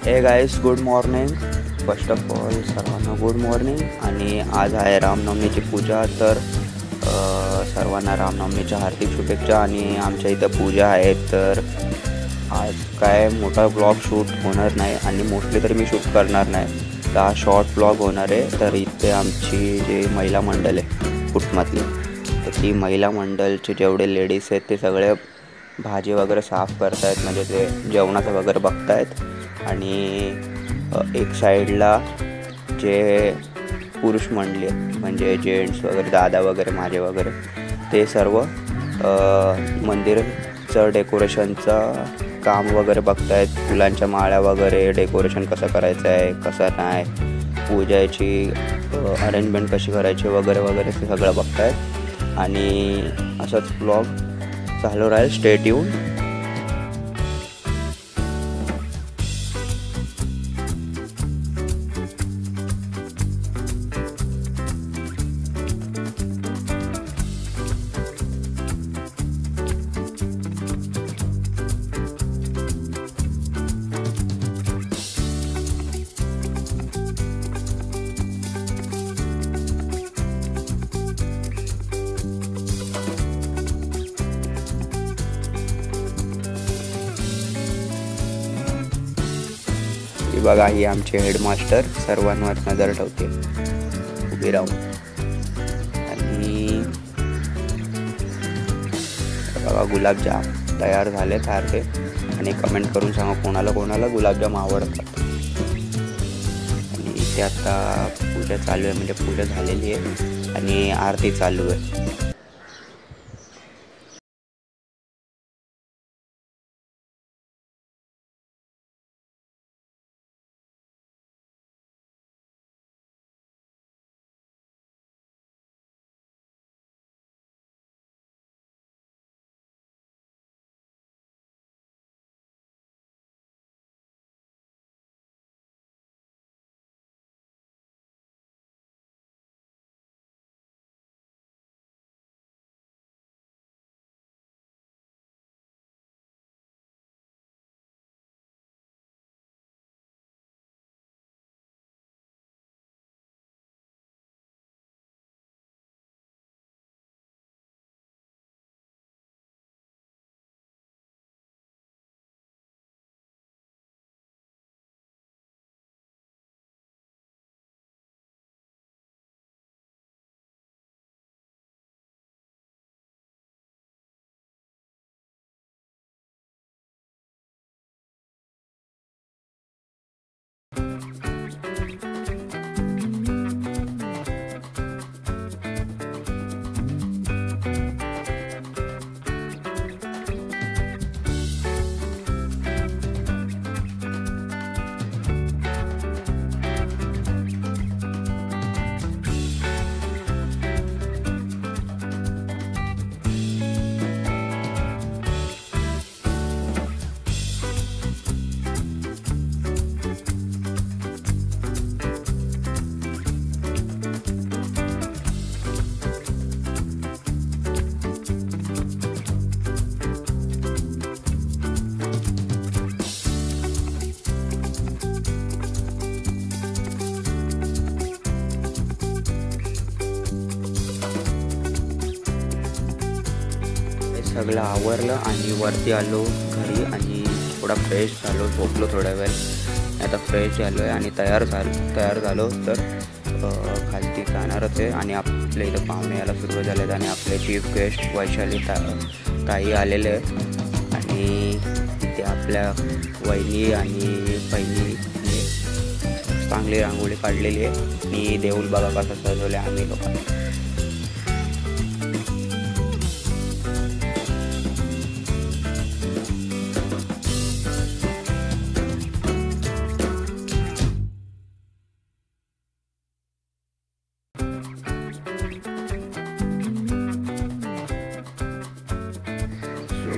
हे guys, good morning. First of all सर्वांना good morning. आणि आज आहे रामनवमीची पूजा, तर सर्वांना रामनवमीच्या हार्दिक शुभेच्छा. आणि आमच्या इथं पूजा आहे, तर आज काय मोठा ब्लॉग शूट होणार नाही आणि मोस्टली तरी मी शूट करणार नाही. तर हा शॉर्ट ब्लॉग होणार आहे. तर इथे आमची जे महिला मंडळ आहे कुटुंबातली, तर ती महिला मंडळचे जेवढे लेडीज आहेत ते सगळे भाजी वगैरे साफ करतायत, म्हणजे ते जेवणाचं वगैरे बघतायत. आणि एक साईडला जे पुरुष मंडळी आहेत, म्हणजे जेंट्स वगैरे, दादा वगैरे, माझे वगैरे, ते सर्व मंदिरचं डेकोरेशनचं काम वगैरे बघतायत. फुलांच्या माळ्या वगैरे, डेकोरेशन कसं करायचं आहे, कसं नाही, पूजाची अरेंजमेंट कशी करायची वगैरे वगैरे ते सगळं बघतायत. आणि असंच ब्लॉग चालू राहील. Stay tune. बघा, ही आमचे हेडमास्टर सर्वांवर नजर ठेवते उभी राहून. आणि बघा, गुलाबजाम तयार झाले सारखे. आणि कमेंट करून सांगा कोणाला कोणाला गुलाबजाम आवडतात. आणि इथे आता पूजा चालू आहे, म्हणजे पूजा झालेली आहे आणि आरती चालू आहे. सगळं आवरलं आणि वरती आलो घरी आणि थोडा फ्रेश झालो, झोपलो थोडा वेळ. आता फ्रेश झालो आहे आणि तयार झालो तर खालती जाणारच आहे. आणि आपल्या इथं पाहुणे यायला सुरू झाले आहेत आणि आपले चीफ गेस्ट वैशाली ताई आलेले आहेत. आणि इथे आपल्या वहिनी आणि बहिणी चांगली रांगोळी काढलेली आहे. आणि देऊळ बघा कसं सजवले आम्ही लोकांना.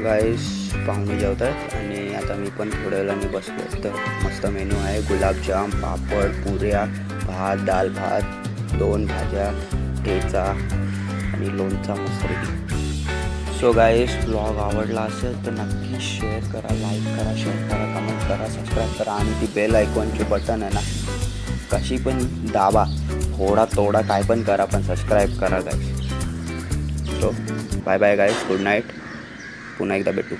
गाईस, पाहुणे जेवतात आणि आता मी पण थोड्या वेळाने बसलो. तर मस्त मेनू आहे. गुलाबजाम, पापड, पुऱ्या, भात, दाल भात, 2 भाज्या, ठेचा आणि लोणचा मस्तपैकी. सो गाईस ब्लॉग आवडला असेल तर नक्की शेअर करा, लाईक करा, शेअर करा, कमेंट करा, सबस्क्राईब करा आणि ती बेल आयकॉनची बटन आहे ना कशी पण दाबा, थोडा तोडा काय पण करा पण सबस्क्राईब करा गाईस. सो बाय बाय गाईस, गुड नाईट, पुन्हा एकदा भेटू.